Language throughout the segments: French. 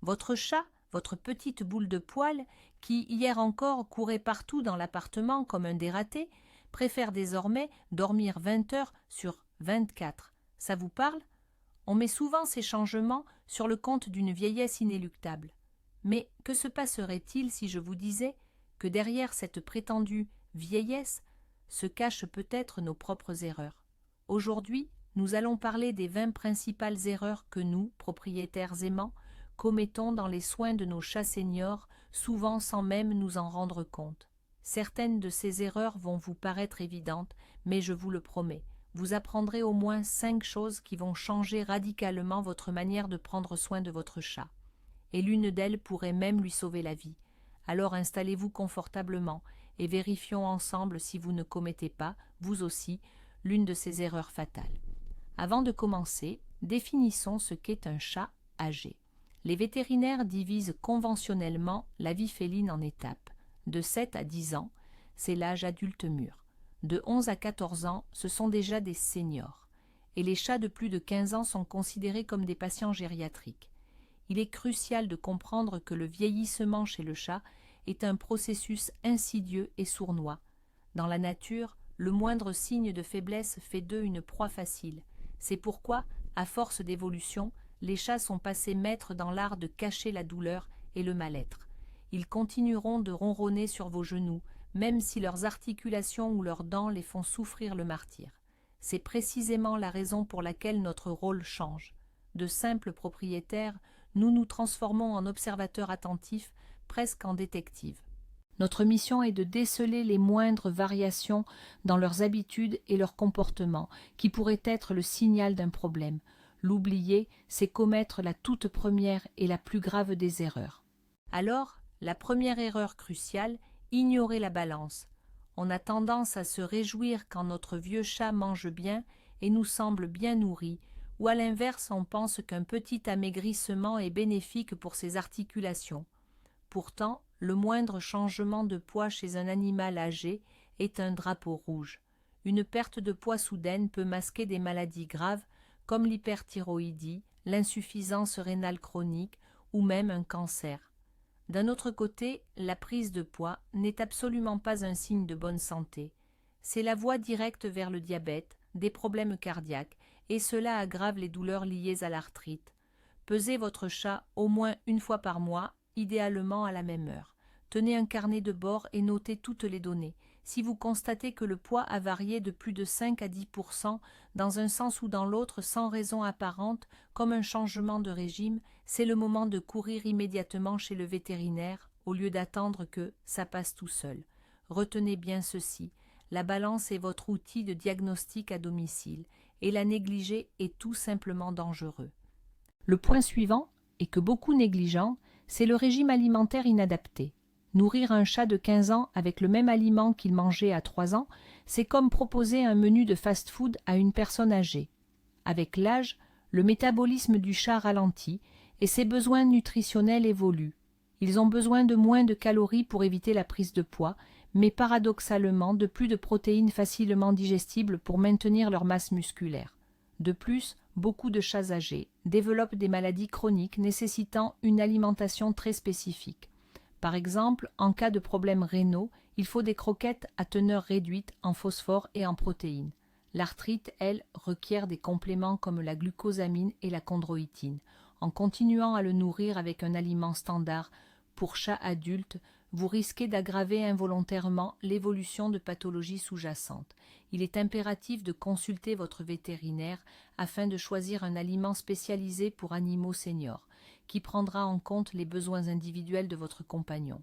Votre chat, votre petite boule de poil, qui hier encore courait partout dans l'appartement comme un dératé, préfère désormais dormir 20 heures sur 24. Ça vous parle? On met souvent ces changements sur le compte d'une vieillesse inéluctable. Mais que se passerait-il si je vous disais que derrière cette prétendue vieillesse se cachent peut-être nos propres erreurs? Aujourd'hui, nous allons parler des 20 principales erreurs que nous, propriétaires aimants, commettons dans les soins de nos chats seniors, souvent sans même nous en rendre compte. Certaines de ces erreurs vont vous paraître évidentes, mais je vous le promets, vous apprendrez au moins 5 choses qui vont changer radicalement votre manière de prendre soin de votre chat. Et l'une d'elles pourrait même lui sauver la vie. Alors installez-vous confortablement et vérifions ensemble si vous ne commettez pas, vous aussi, l'une de ces erreurs fatales. Avant de commencer, définissons ce qu'est un chat âgé. Les vétérinaires divisent conventionnellement la vie féline en étapes. De 7 à 10 ans, c'est l'âge adulte mûr. De 11 à 14 ans, ce sont déjà des seniors. Et les chats de plus de 15 ans sont considérés comme des patients gériatriques. Il est crucial de comprendre que le vieillissement chez le chat est un processus insidieux et sournois. Dans la nature, le moindre signe de faiblesse fait d'eux une proie facile. C'est pourquoi, à force d'évolution, les chats sont passés maîtres dans l'art de cacher la douleur et le mal-être. Ils continueront de ronronner sur vos genoux, même si leurs articulations ou leurs dents les font souffrir le martyre. C'est précisément la raison pour laquelle notre rôle change. De simples propriétaires, nous nous transformons en observateurs attentifs, presque en détectives. Notre mission est de déceler les moindres variations dans leurs habitudes et leurs comportements, qui pourraient être le signal d'un problème. L'oublier, c'est commettre la toute première et la plus grave des erreurs. Alors, la première erreur cruciale, ignorer la balance. On a tendance à se réjouir quand notre vieux chat mange bien et nous semble bien nourri, ou à l'inverse on pense qu'un petit amaigrissement est bénéfique pour ses articulations. Pourtant, le moindre changement de poids chez un animal âgé est un drapeau rouge. Une perte de poids soudaine peut masquer des maladies graves comme l'hyperthyroïdie, l'insuffisance rénale chronique ou même un cancer. D'un autre côté, la prise de poids n'est absolument pas un signe de bonne santé. C'est la voie directe vers le diabète, des problèmes cardiaques, et cela aggrave les douleurs liées à l'arthrite. Pesez votre chat au moins une fois par mois, idéalement à la même heure. Tenez un carnet de bord et notez toutes les données. Si vous constatez que le poids a varié de plus de 5 à 10% dans un sens ou dans l'autre sans raison apparente, comme un changement de régime, c'est le moment de courir immédiatement chez le vétérinaire au lieu d'attendre que ça passe tout seul. Retenez bien ceci, la balance est votre outil de diagnostic à domicile et la négliger est tout simplement dangereux. Le point suivant, et que beaucoup négligent, c'est le régime alimentaire inadapté. Nourrir un chat de 15 ans avec le même aliment qu'il mangeait à 3 ans, c'est comme proposer un menu de fast-food à une personne âgée. Avec l'âge, le métabolisme du chat ralentit et ses besoins nutritionnels évoluent. Ils ont besoin de moins de calories pour éviter la prise de poids, mais paradoxalement de plus de protéines facilement digestibles pour maintenir leur masse musculaire. De plus, beaucoup de chats âgés développent des maladies chroniques nécessitant une alimentation très spécifique. Par exemple, en cas de problèmes rénaux, il faut des croquettes à teneur réduite en phosphore et en protéines. L'arthrite, elle, requiert des compléments comme la glucosamine et la chondroïtine. En continuant à le nourrir avec un aliment standard pour chats adultes, vous risquez d'aggraver involontairement l'évolution de pathologies sous-jacentes. Il est impératif de consulter votre vétérinaire afin de choisir un aliment spécialisé pour animaux seniors, qui prendra en compte les besoins individuels de votre compagnon.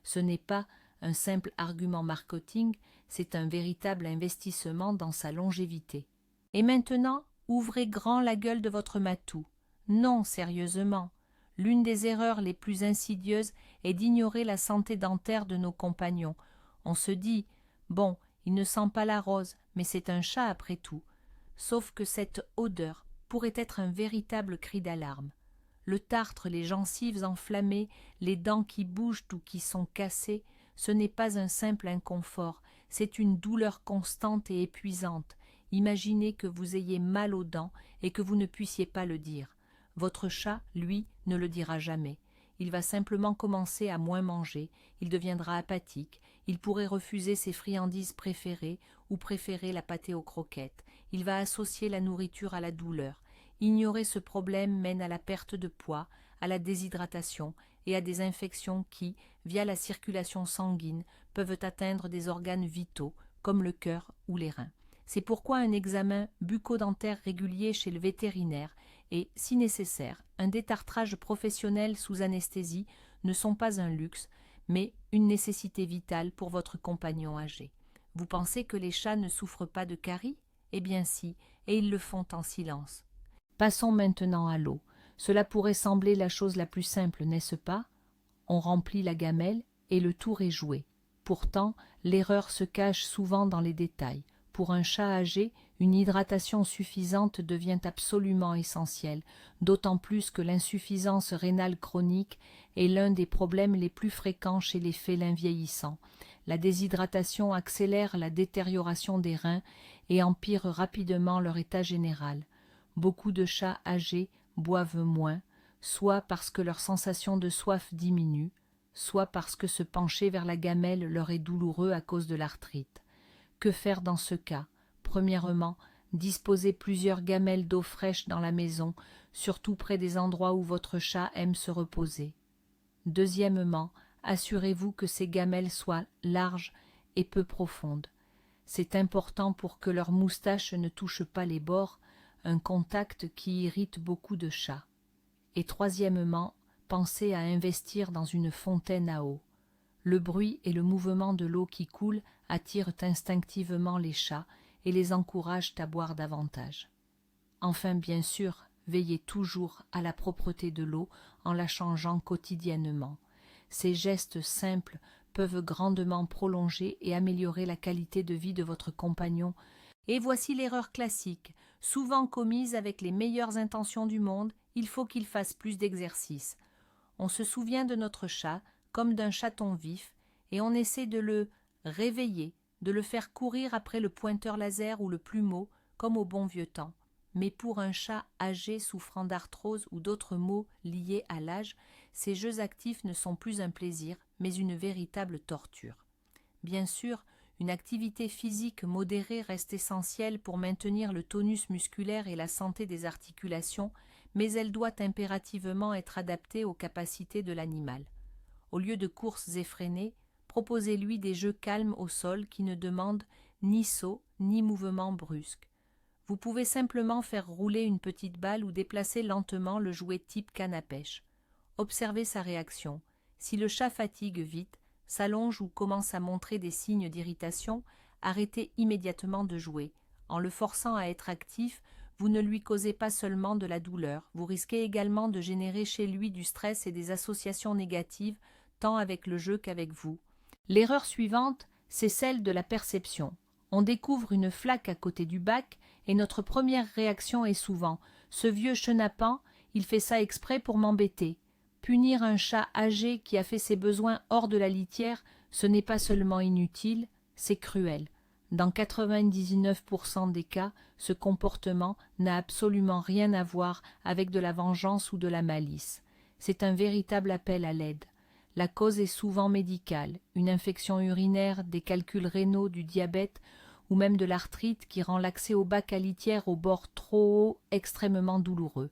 Ce n'est pas un simple argument marketing, c'est un véritable investissement dans sa longévité. Et maintenant, ouvrez grand la gueule de votre matou. Non, sérieusement. L'une des erreurs les plus insidieuses est d'ignorer la santé dentaire de nos compagnons. On se dit « Bon, il ne sent pas la rose, mais c'est un chat après tout ». Sauf que cette odeur pourrait être un véritable cri d'alarme. Le tartre, les gencives enflammées, les dents qui bougent ou qui sont cassées, ce n'est pas un simple inconfort, c'est une douleur constante et épuisante. Imaginez que vous ayez mal aux dents et que vous ne puissiez pas le dire. Votre chat, lui, ne le dira jamais. Il va simplement commencer à moins manger, il deviendra apathique, il pourrait refuser ses friandises préférées ou préférer la pâtée aux croquettes. Il va associer la nourriture à la douleur. Ignorer ce problème mène à la perte de poids, à la déshydratation et à des infections qui, via la circulation sanguine, peuvent atteindre des organes vitaux comme le cœur ou les reins. C'est pourquoi un examen bucco-dentaire régulier chez le vétérinaire et, si nécessaire, un détartrage professionnel sous anesthésie ne sont pas un luxe, mais une nécessité vitale pour votre compagnon âgé. Vous pensez que les chats ne souffrent pas de caries? Eh bien si, et ils le font en silence. Passons maintenant à l'eau. Cela pourrait sembler la chose la plus simple, n'est-ce pas? On remplit la gamelle et le tour est joué. Pourtant, l'erreur se cache souvent dans les détails. Pour un chat âgé, une hydratation suffisante devient absolument essentielle, d'autant plus que l'insuffisance rénale chronique est l'un des problèmes les plus fréquents chez les félins vieillissants. La déshydratation accélère la détérioration des reins et empire rapidement leur état général. Beaucoup de chats âgés boivent moins, soit parce que leur sensation de soif diminue, soit parce que se pencher vers la gamelle leur est douloureux à cause de l'arthrite. Que faire dans ce cas? Premièrement, disposez plusieurs gamelles d'eau fraîche dans la maison, surtout près des endroits où votre chat aime se reposer. Deuxièmement, assurez-vous que ces gamelles soient larges et peu profondes. C'est important pour que leur moustache ne touche pas les bords, un contact qui irrite beaucoup de chats. Et troisièmement, pensez à investir dans une fontaine à eau. Le bruit et le mouvement de l'eau qui coule attirent instinctivement les chats et les encouragent à boire davantage. Enfin, bien sûr, veillez toujours à la propreté de l'eau en la changeant quotidiennement. Ces gestes simples peuvent grandement prolonger et améliorer la qualité de vie de votre compagnon. Et voici l'erreur classique, souvent commise avec les meilleures intentions du monde, il faut qu'il fasse plus d'exercice. On se souvient de notre chat comme d'un chaton vif et on essaie de le réveiller, de le faire courir après le pointeur laser ou le plumeau comme au bon vieux temps. Mais pour un chat âgé souffrant d'arthrose ou d'autres maux liés à l'âge, ces jeux actifs ne sont plus un plaisir, mais une véritable torture. Bien sûr, une activité physique modérée reste essentielle pour maintenir le tonus musculaire et la santé des articulations, mais elle doit impérativement être adaptée aux capacités de l'animal. Au lieu de courses effrénées, proposez-lui des jeux calmes au sol qui ne demandent ni saut ni mouvement brusque. Vous pouvez simplement faire rouler une petite balle ou déplacer lentement le jouet type canne à pêche. Observez sa réaction. Si le chat fatigue vite, s'allonge ou commence à montrer des signes d'irritation, arrêtez immédiatement de jouer. En le forçant à être actif, vous ne lui causez pas seulement de la douleur, vous risquez également de générer chez lui du stress et des associations négatives, tant avec le jeu qu'avec vous. L'erreur suivante, c'est celle de la perception. On découvre une flaque à côté du bac et notre première réaction est souvent « ce vieux chenapan, il fait ça exprès pour m'embêter ». Punir un chat âgé qui a fait ses besoins hors de la litière, ce n'est pas seulement inutile, c'est cruel. Dans 99% des cas, ce comportement n'a absolument rien à voir avec de la vengeance ou de la malice. C'est un véritable appel à l'aide. La cause est souvent médicale, une infection urinaire, des calculs rénaux, du diabète ou même de l'arthrite qui rend l'accès au bac à litière au bord trop haut extrêmement douloureux.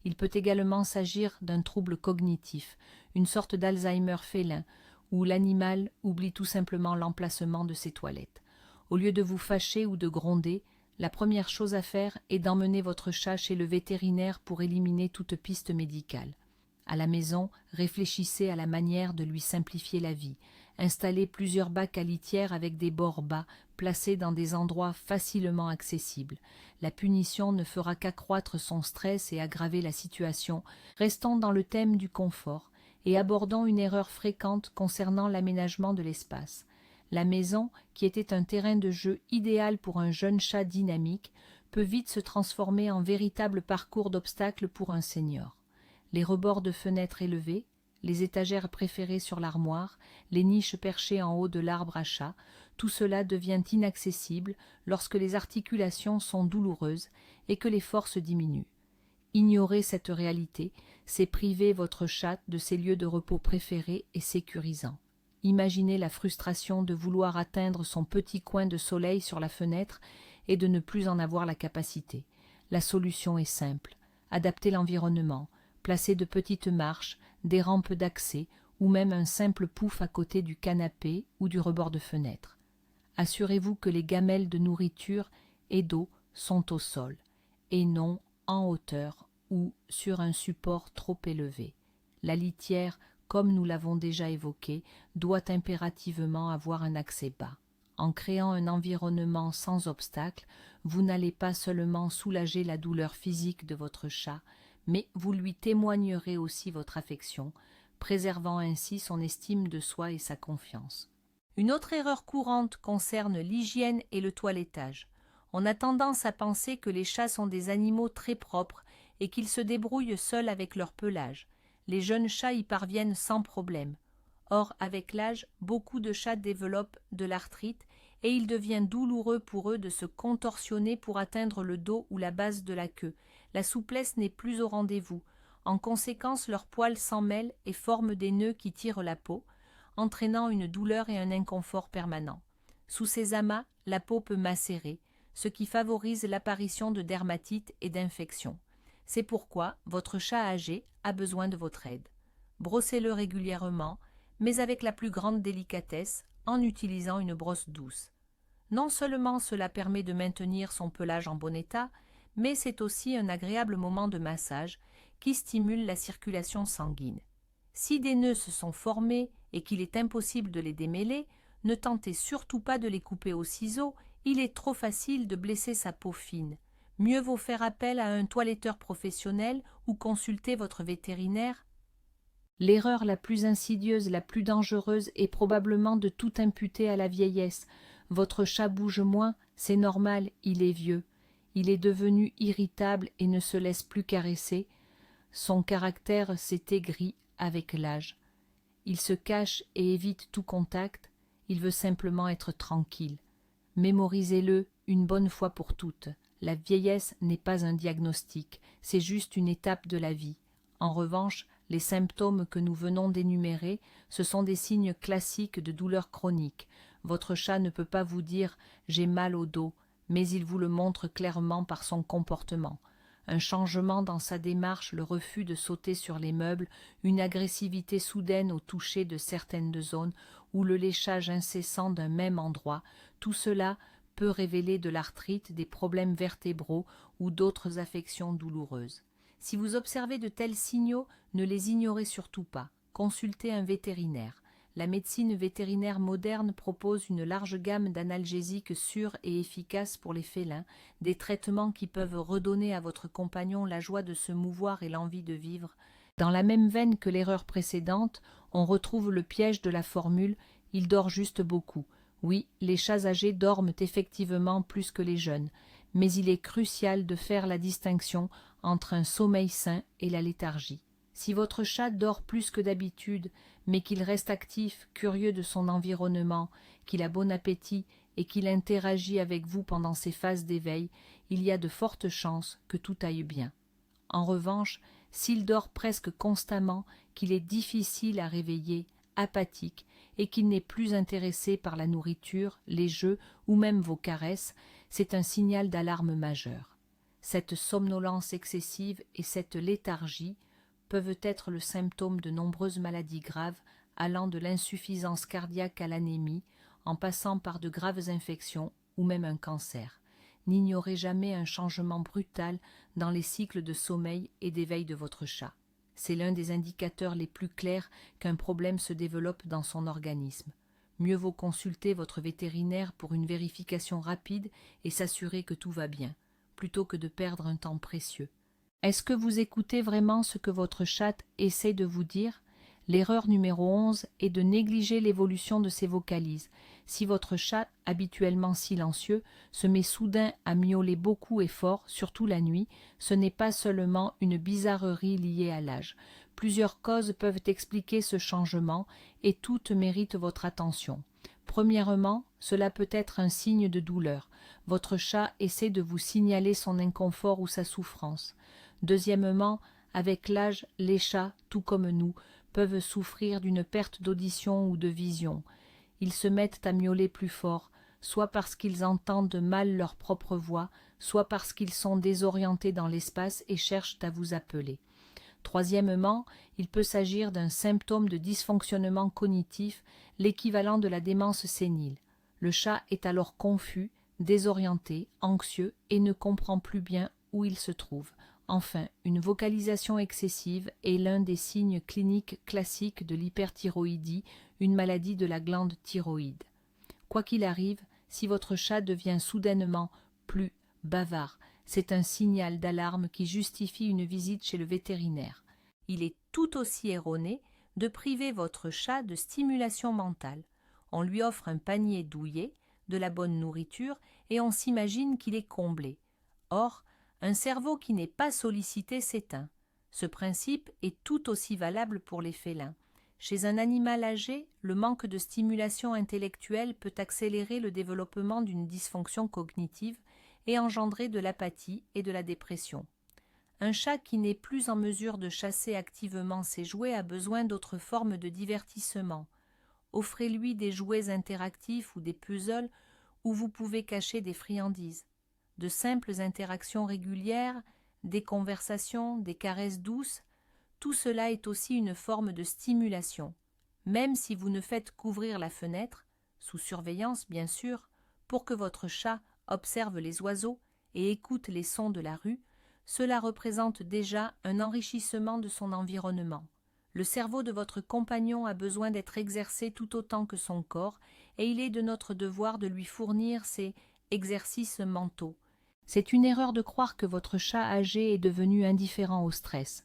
Il peut également s'agir d'un trouble cognitif, une sorte d'Alzheimer félin, où l'animal oublie tout simplement l'emplacement de ses toilettes. Au lieu de vous fâcher ou de gronder, la première chose à faire est d'emmener votre chat chez le vétérinaire pour éliminer toute piste médicale. À la maison, réfléchissez à la manière de lui simplifier la vie. Installez plusieurs bacs à litière avec des bords bas, placés dans des endroits facilement accessibles. La punition ne fera qu'accroître son stress et aggraver la situation. Restons dans le thème du confort et abordons une erreur fréquente concernant l'aménagement de l'espace. La maison, qui était un terrain de jeu idéal pour un jeune chat dynamique, peut vite se transformer en véritable parcours d'obstacles pour un senior. Les rebords de fenêtres élevés, les étagères préférées sur l'armoire, les niches perchées en haut de l'arbre à chat, tout cela devient inaccessible lorsque les articulations sont douloureuses et que les forces diminuent. Ignorer cette réalité, c'est priver votre chat de ses lieux de repos préférés et sécurisants. Imaginez la frustration de vouloir atteindre son petit coin de soleil sur la fenêtre et de ne plus en avoir la capacité. La solution est simple. Adapter l'environnement, placer de petites marches, des rampes d'accès ou même un simple pouf à côté du canapé ou du rebord de fenêtre. Assurez-vous que les gamelles de nourriture et d'eau sont au sol, et non en hauteur ou sur un support trop élevé. La litière, comme nous l'avons déjà évoqué, doit impérativement avoir un accès bas. En créant un environnement sans obstacle, vous n'allez pas seulement soulager la douleur physique de votre chat, mais vous lui témoignerez aussi votre affection, préservant ainsi son estime de soi et sa confiance. Une autre erreur courante concerne l'hygiène et le toilettage. On a tendance à penser que les chats sont des animaux très propres et qu'ils se débrouillent seuls avec leur pelage. Les jeunes chats y parviennent sans problème. Or, avec l'âge, beaucoup de chats développent de l'arthrite et il devient douloureux pour eux de se contorsionner pour atteindre le dos ou la base de la queue. La souplesse n'est plus au rendez-vous. En conséquence, leurs poils s'en mêlent et forment des nœuds qui tirent la peau, entraînant une douleur et un inconfort permanent. Sous ces amas, la peau peut macérer, ce qui favorise l'apparition de dermatites et d'infections. C'est pourquoi votre chat âgé a besoin de votre aide. Brossez-le régulièrement, mais avec la plus grande délicatesse, en utilisant une brosse douce. Non seulement cela permet de maintenir son pelage en bon état, mais c'est aussi un agréable moment de massage qui stimule la circulation sanguine. Si des nœuds se sont formés et qu'il est impossible de les démêler, ne tentez surtout pas de les couper au ciseau, il est trop facile de blesser sa peau fine. Mieux vaut faire appel à un toiletteur professionnel ou consulter votre vétérinaire. L'erreur la plus insidieuse, la plus dangereuse est probablement de tout imputer à la vieillesse. Votre chat bouge moins, c'est normal, il est vieux. Il est devenu irritable et ne se laisse plus caresser. Son caractère s'est aigri avec l'âge. Il se cache et évite tout contact, il veut simplement être tranquille. Mémorisez-le une bonne fois pour toutes. La vieillesse n'est pas un diagnostic, c'est juste une étape de la vie. En revanche, les symptômes que nous venons d'énumérer, ce sont des signes classiques de douleur chronique. Votre chat ne peut pas vous dire « j'ai mal au dos », mais il vous le montre clairement par son comportement. Un changement dans sa démarche, le refus de sauter sur les meubles, une agressivité soudaine au toucher de certaines zones ou le léchage incessant d'un même endroit, tout cela peut révéler de l'arthrite, des problèmes vertébraux ou d'autres affections douloureuses. Si vous observez de tels signaux, ne les ignorez surtout pas. Consultez un vétérinaire. La médecine vétérinaire moderne propose une large gamme d'analgésiques sûrs et efficaces pour les félins, des traitements qui peuvent redonner à votre compagnon la joie de se mouvoir et l'envie de vivre. Dans la même veine que l'erreur précédente, on retrouve le piège de la formule « il dort juste beaucoup ». Oui, les chats âgés dorment effectivement plus que les jeunes, mais il est crucial de faire la distinction entre un sommeil sain et la léthargie. Si votre chat dort plus que d'habitude, mais qu'il reste actif, curieux de son environnement, qu'il a bon appétit et qu'il interagit avec vous pendant ses phases d'éveil, il y a de fortes chances que tout aille bien. En revanche, s'il dort presque constamment, qu'il est difficile à réveiller, apathique, et qu'il n'est plus intéressé par la nourriture, les jeux ou même vos caresses, c'est un signal d'alarme majeur. Cette somnolence excessive et cette léthargie peuvent être le symptôme de nombreuses maladies graves allant de l'insuffisance cardiaque à l'anémie, en passant par de graves infections ou même un cancer. N'ignorez jamais un changement brutal dans les cycles de sommeil et d'éveil de votre chat. C'est l'un des indicateurs les plus clairs qu'un problème se développe dans son organisme. Mieux vaut consulter votre vétérinaire pour une vérification rapide et s'assurer que tout va bien, plutôt que de perdre un temps précieux. Est-ce que vous écoutez vraiment ce que votre chat essaie de vous dire ? L'erreur numéro 11 est de négliger l'évolution de ses vocalises. Si votre chat, habituellement silencieux, se met soudain à miauler beaucoup et fort, surtout la nuit, ce n'est pas seulement une bizarrerie liée à l'âge. Plusieurs causes peuvent expliquer ce changement et toutes méritent votre attention. Premièrement, cela peut être un signe de douleur. Votre chat essaie de vous signaler son inconfort ou sa souffrance. Deuxièmement, avec l'âge, les chats, tout comme nous, peuvent souffrir d'une perte d'audition ou de vision. Ils se mettent à miauler plus fort, soit parce qu'ils entendent mal leur propre voix, soit parce qu'ils sont désorientés dans l'espace et cherchent à vous appeler. Troisièmement, il peut s'agir d'un symptôme de dysfonctionnement cognitif, l'équivalent de la démence sénile. Le chat est alors confus, désorienté, anxieux et ne comprend plus bien où il se trouve. Enfin, une vocalisation excessive est l'un des signes cliniques classiques de l'hyperthyroïdie, une maladie de la glande thyroïde. Quoi qu'il arrive, si votre chat devient soudainement plus bavard, c'est un signal d'alarme qui justifie une visite chez le vétérinaire. Il est tout aussi erroné de priver votre chat de stimulation mentale. On lui offre un panier douillet, de la bonne nourriture, et on s'imagine qu'il est comblé. Or, un cerveau qui n'est pas sollicité s'éteint. Ce principe est tout aussi valable pour les félins. Chez un animal âgé, le manque de stimulation intellectuelle peut accélérer le développement d'une dysfonction cognitive et engendrer de l'apathie et de la dépression. Un chat qui n'est plus en mesure de chasser activement ses jouets a besoin d'autres formes de divertissement. Offrez-lui des jouets interactifs ou des puzzles où vous pouvez cacher des friandises. De simples interactions régulières, des conversations, des caresses douces, tout cela est aussi une forme de stimulation. Même si vous ne faites qu'ouvrir la fenêtre, sous surveillance bien sûr, pour que votre chat observe les oiseaux et écoute les sons de la rue, cela représente déjà un enrichissement de son environnement. Le cerveau de votre compagnon a besoin d'être exercé tout autant que son corps, et il est de notre devoir de lui fournir ces exercices mentaux. C'est une erreur de croire que votre chat âgé est devenu indifférent au stress.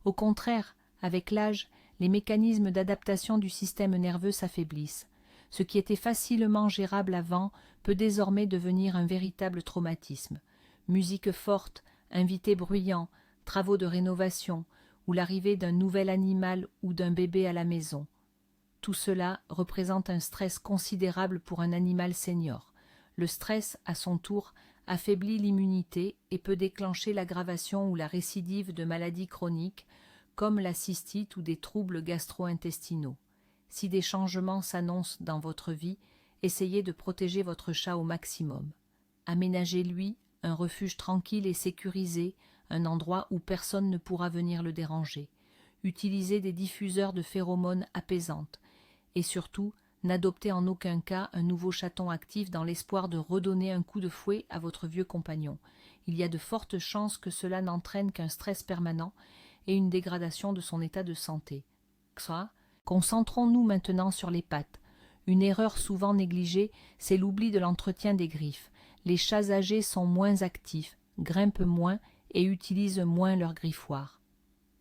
Au contraire, avec l'âge, les mécanismes d'adaptation du système nerveux s'affaiblissent. Ce qui était facilement gérable avant peut désormais devenir un véritable traumatisme. Musique forte, invités bruyants, travaux de rénovation, ou l'arrivée d'un nouvel animal ou d'un bébé à la maison. Tout cela représente un stress considérable pour un animal senior. Le stress, à son tour, affaiblit l'immunité et peut déclencher l'aggravation ou la récidive de maladies chroniques comme la cystite ou des troubles gastro-intestinaux. Si des changements s'annoncent dans votre vie, essayez de protéger votre chat au maximum. Aménagez-lui un refuge tranquille et sécurisé, un endroit où personne ne pourra venir le déranger. Utilisez des diffuseurs de phéromones apaisantes. Et surtout, n'adoptez en aucun cas un nouveau chaton actif dans l'espoir de redonner un coup de fouet à votre vieux compagnon. Il y a de fortes chances que cela n'entraîne qu'un stress permanent et une dégradation de son état de santé. Concentrons-nous maintenant sur les pattes. Une erreur souvent négligée, c'est l'oubli de l'entretien des griffes. Les chats âgés sont moins actifs, grimpent moins et utilisent moins leurs griffoirs.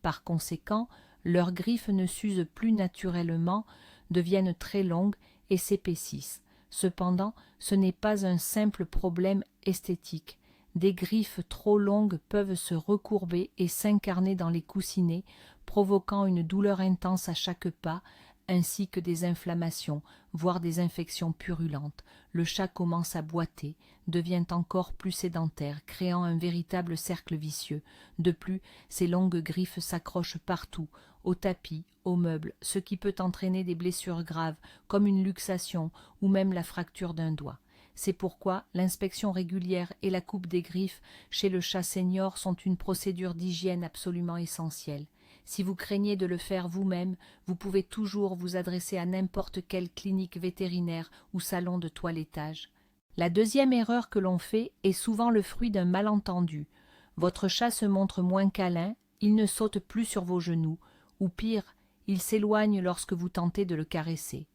Par conséquent, leurs griffes ne s'usent plus naturellement, deviennent très longues et s'épaississent. Cependant, ce n'est pas un simple problème esthétique. Des griffes trop longues peuvent se recourber et s'incarner dans les coussinets, provoquant une douleur intense à chaque pas, ainsi que des inflammations, voire des infections purulentes. Le chat commence à boiter, devient encore plus sédentaire, créant un véritable cercle vicieux. De plus, ses longues griffes s'accrochent partout, au tapis, aux meubles, ce qui peut entraîner des blessures graves, comme une luxation ou même la fracture d'un doigt. C'est pourquoi l'inspection régulière et la coupe des griffes chez le chat senior sont une procédure d'hygiène absolument essentielle. Si vous craignez de le faire vous-même, vous pouvez toujours vous adresser à n'importe quelle clinique vétérinaire ou salon de toilettage. La deuxième erreur que l'on fait est souvent le fruit d'un malentendu. Votre chat se montre moins câlin, il ne saute plus sur vos genoux, ou pire, il s'éloigne lorsque vous tentez de le caresser.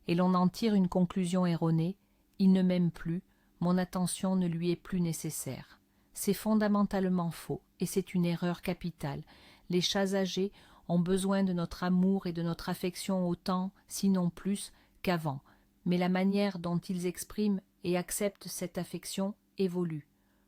Et l'on en tire une conclusion erronée, il ne m'aime plus, mon attention ne lui est plus nécessaire. C'est fondamentalement faux, et c'est une erreur capitale. Les chats âgés ont besoin de notre amour et de notre affection autant, sinon plus, qu'avant, mais la manière dont ils expriment et acceptent cette affection évolue.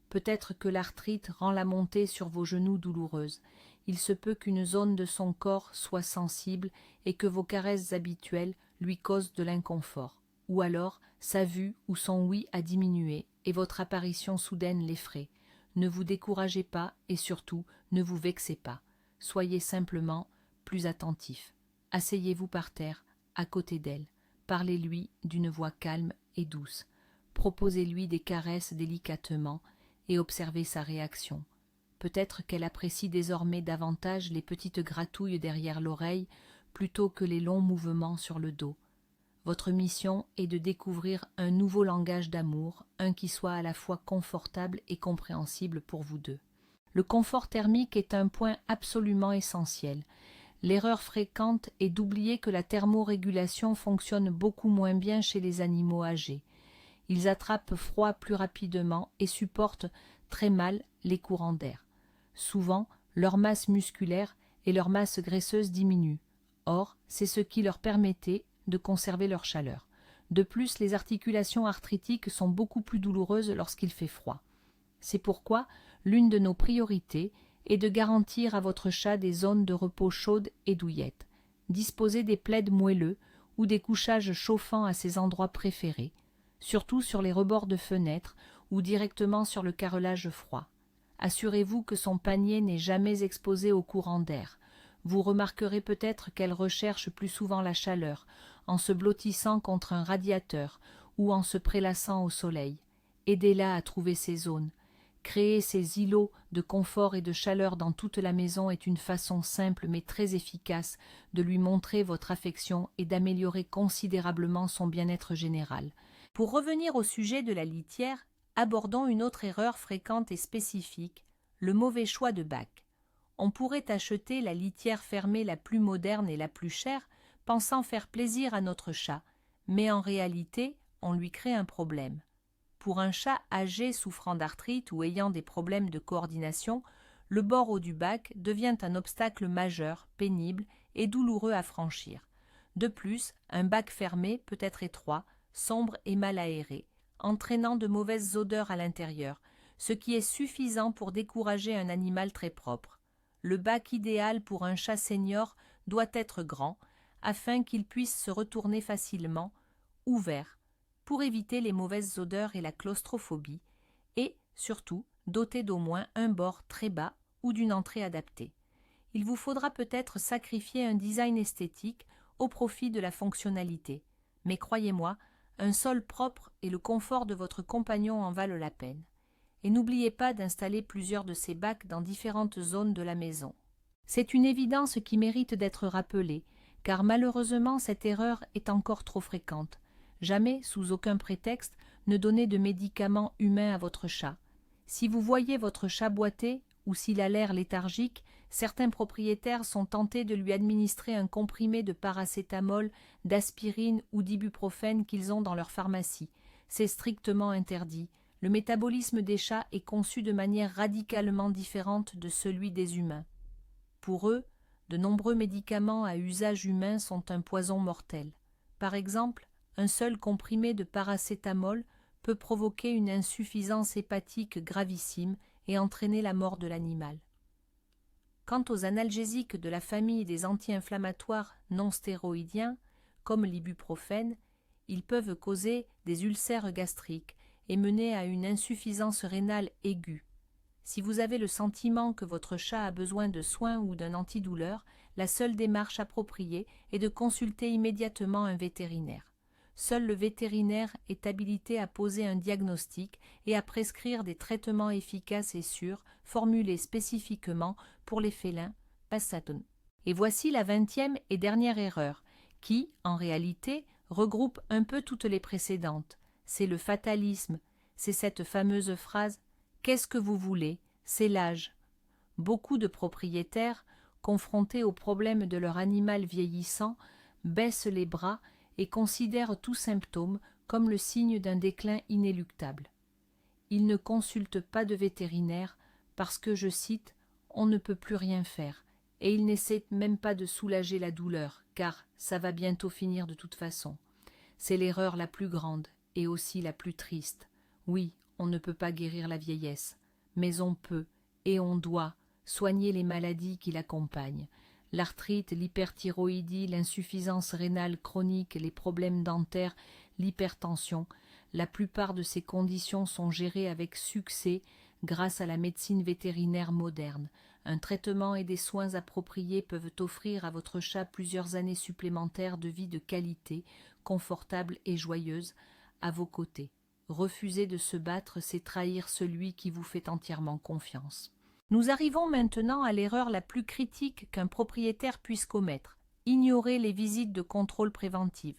Peut-être que l'arthrite rend la montée sur vos genoux douloureuse. Il se peut qu'une zone de son corps soit sensible et que vos caresses habituelles lui causent de l'inconfort. Ou alors, sa vue ou son ouïe a diminué et votre apparition soudaine l'effraie. Ne vous découragez pas et surtout, ne vous vexez pas. Soyez simplement plus attentif. Asseyez-vous par terre, à côté d'elle. Parlez-lui d'une voix calme et douce. Proposez-lui des caresses délicatement et observez sa réaction. Peut-être qu'elle apprécie désormais davantage les petites gratouilles derrière l'oreille plutôt que les longs mouvements sur le dos. Votre mission est de découvrir un nouveau langage d'amour, un qui soit à la fois confortable et compréhensible pour vous deux. Le confort thermique est un point absolument essentiel. L'erreur fréquente est d'oublier que la thermorégulation fonctionne beaucoup moins bien chez les animaux âgés. Ils attrapent froid plus rapidement et supportent très mal les courants d'air. Souvent, leur masse musculaire et leur masse graisseuse diminuent. Or, c'est ce qui leur permettait de conserver leur chaleur. De plus, les articulations arthritiques sont beaucoup plus douloureuses lorsqu'il fait froid. C'est pourquoi l'une de nos priorités est de garantir à votre chat des zones de repos chaudes et douillettes. Disposez des plaids moelleux ou des couchages chauffants à ses endroits préférés, surtout sur les rebords de fenêtres ou directement sur le carrelage froid. Assurez-vous que son panier n'est jamais exposé au courant d'air. Vous remarquerez peut-être qu'elle recherche plus souvent la chaleur, en se blottissant contre un radiateur ou en se prélassant au soleil. Aidez-la à trouver ses zones. Créer ces îlots de confort et de chaleur dans toute la maison est une façon simple mais très efficace de lui montrer votre affection et d'améliorer considérablement son bien-être général. Pour revenir au sujet de la litière, abordons une autre erreur fréquente et spécifique, le mauvais choix de bac. On pourrait acheter la litière fermée la plus moderne et la plus chère, pensant faire plaisir à notre chat, mais en réalité, on lui crée un problème. Pour un chat âgé souffrant d'arthrite ou ayant des problèmes de coordination, le bord haut du bac devient un obstacle majeur, pénible et douloureux à franchir. De plus, un bac fermé peut être étroit, sombre et mal aéré, entraînant de mauvaises odeurs à l'intérieur, ce qui est suffisant pour décourager un animal très propre. Le bac idéal pour un chat senior doit être grand, afin qu'il puisse se retourner facilement, ouvert, pour éviter les mauvaises odeurs et la claustrophobie, et, surtout, doté d'au moins un bord très bas ou d'une entrée adaptée. Il vous faudra peut-être sacrifier un design esthétique au profit de la fonctionnalité, mais croyez-moi, un sol propre et le confort de votre compagnon en valent la peine. Et n'oubliez pas d'installer plusieurs de ces bacs dans différentes zones de la maison. C'est une évidence qui mérite d'être rappelée, car malheureusement cette erreur est encore trop fréquente. Jamais, sous aucun prétexte, ne donnez de médicaments humains à votre chat. Si vous voyez votre chat boiter ou s'il a l'air léthargique, certains propriétaires sont tentés de lui administrer un comprimé de paracétamol, d'aspirine ou d'ibuprofène qu'ils ont dans leur pharmacie. C'est strictement interdit. Le métabolisme des chats est conçu de manière radicalement différente de celui des humains. Pour eux, de nombreux médicaments à usage humain sont un poison mortel. Par exemple, un seul comprimé de paracétamol peut provoquer une insuffisance hépatique gravissime et entraîner la mort de l'animal. Quant aux analgésiques de la famille des anti-inflammatoires non stéroïdiens, comme l'ibuprofène, ils peuvent causer des ulcères gastriques et mener à une insuffisance rénale aiguë. Si vous avez le sentiment que votre chat a besoin de soins ou d'un antidouleur, la seule démarche appropriée est de consulter immédiatement un vétérinaire. Seul le vétérinaire est habilité à poser un diagnostic et à prescrire des traitements efficaces et sûrs, formulés spécifiquement pour les félins passatons. Et voici la 20e et dernière erreur, qui, en réalité, regroupe un peu toutes les précédentes. C'est le fatalisme, c'est cette fameuse phrase « Qu'est-ce que vous voulez ? C'est l'âge ». Beaucoup de propriétaires, confrontés au problème de leur animal vieillissant, baissent les bras et considèrent tout symptôme comme le signe d'un déclin inéluctable. Ils ne consultent pas de vétérinaire parce que, je cite, « on ne peut plus rien faire » et ils n'essaient même pas de soulager la douleur, car ça va bientôt finir de toute façon. C'est l'erreur la plus grande et aussi la plus triste. Oui, on ne peut pas guérir la vieillesse, mais on peut et on doit soigner les maladies qui l'accompagnent. L'arthrite, l'hyperthyroïdie, l'insuffisance rénale chronique, les problèmes dentaires, l'hypertension. La plupart de ces conditions sont gérées avec succès grâce à la médecine vétérinaire moderne. Un traitement et des soins appropriés peuvent offrir à votre chat plusieurs années supplémentaires de vie de qualité, confortable et joyeuse, à vos côtés. Refuser de se battre, c'est trahir celui qui vous fait entièrement confiance. Nous arrivons maintenant à l'erreur la plus critique qu'un propriétaire puisse commettre: ignorer les visites de contrôle préventive.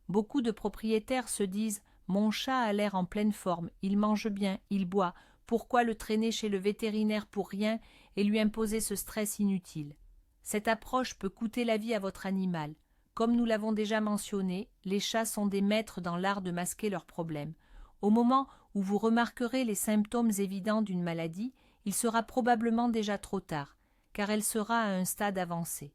Beaucoup de propriétaires se disent: mon chat a l'air en pleine forme, il mange bien, il boit, pourquoi le traîner chez le vétérinaire pour rien et lui imposer ce stress inutile? Cette approche peut coûter la vie à votre animal. Comme nous l'avons déjà mentionné, les chats sont des maîtres dans l'art de masquer leurs problèmes. Au moment où vous remarquerez les symptômes évidents d'une maladie, il sera probablement déjà trop tard, car elle sera à un stade avancé.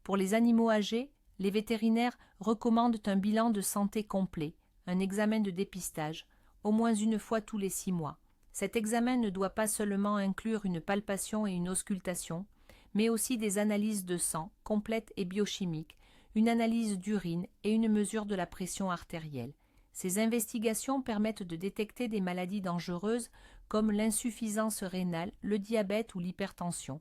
Pour les animaux âgés, les vétérinaires recommandent un bilan de santé complet, un examen de dépistage, au moins une fois tous les 6 mois. Cet examen ne doit pas seulement inclure une palpation et une auscultation, mais aussi des analyses de sang complètes et biochimiques, une analyse d'urine et une mesure de la pression artérielle. Ces investigations permettent de détecter des maladies dangereuses comme l'insuffisance rénale, le diabète ou l'hypertension,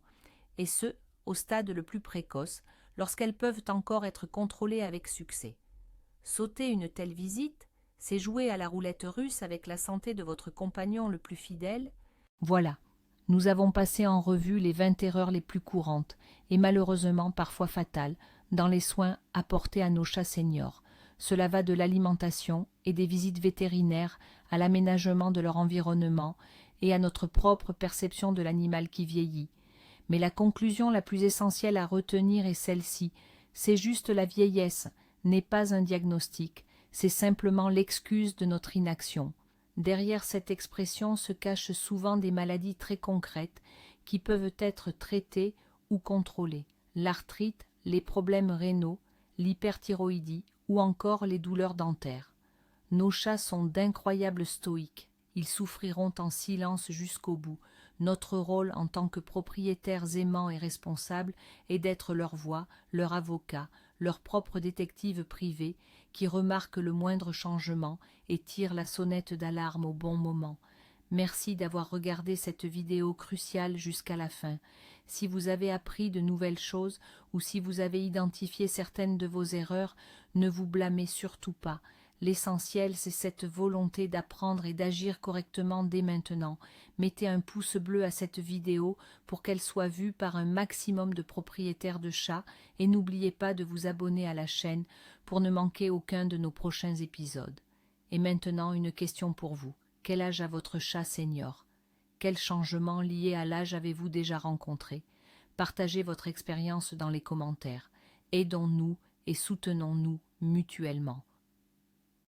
et ce, au stade le plus précoce, lorsqu'elles peuvent encore être contrôlées avec succès. Sauter une telle visite, c'est jouer à la roulette russe avec la santé de votre compagnon le plus fidèle. Voilà, nous avons passé en revue les 20 erreurs les plus courantes, et malheureusement parfois fatales, dans les soins apportés à nos chats seniors. Cela va de l'alimentation et des visites vétérinaires à l'aménagement de leur environnement et à notre propre perception de l'animal qui vieillit. Mais la conclusion la plus essentielle à retenir est celle-ci: c'est juste la vieillesse, n'est pas un diagnostic, c'est simplement l'excuse de notre inaction. Derrière cette expression se cachent souvent des maladies très concrètes qui peuvent être traitées ou contrôlées: l'arthrite, les problèmes rénaux, l'hyperthyroïdie ou encore les douleurs dentaires. Nos chats sont d'incroyables stoïques, ils souffriront en silence jusqu'au bout. Notre rôle en tant que propriétaires aimants et responsables est d'être leur voix, leur avocat, leur propre détective privé qui remarque le moindre changement et tire la sonnette d'alarme au bon moment. Merci d'avoir regardé cette vidéo cruciale jusqu'à la fin. Si vous avez appris de nouvelles choses ou si vous avez identifié certaines de vos erreurs, ne vous blâmez surtout pas. L'essentiel, c'est cette volonté d'apprendre et d'agir correctement dès maintenant. Mettez un pouce bleu à cette vidéo pour qu'elle soit vue par un maximum de propriétaires de chats et n'oubliez pas de vous abonner à la chaîne pour ne manquer aucun de nos prochains épisodes. Et maintenant, une question pour vous. Quel âge a votre chat senior? Quels changements liés à l'âge avez-vous déjà rencontrés? Partagez votre expérience dans les commentaires. Aidons-nous et soutenons-nous mutuellement.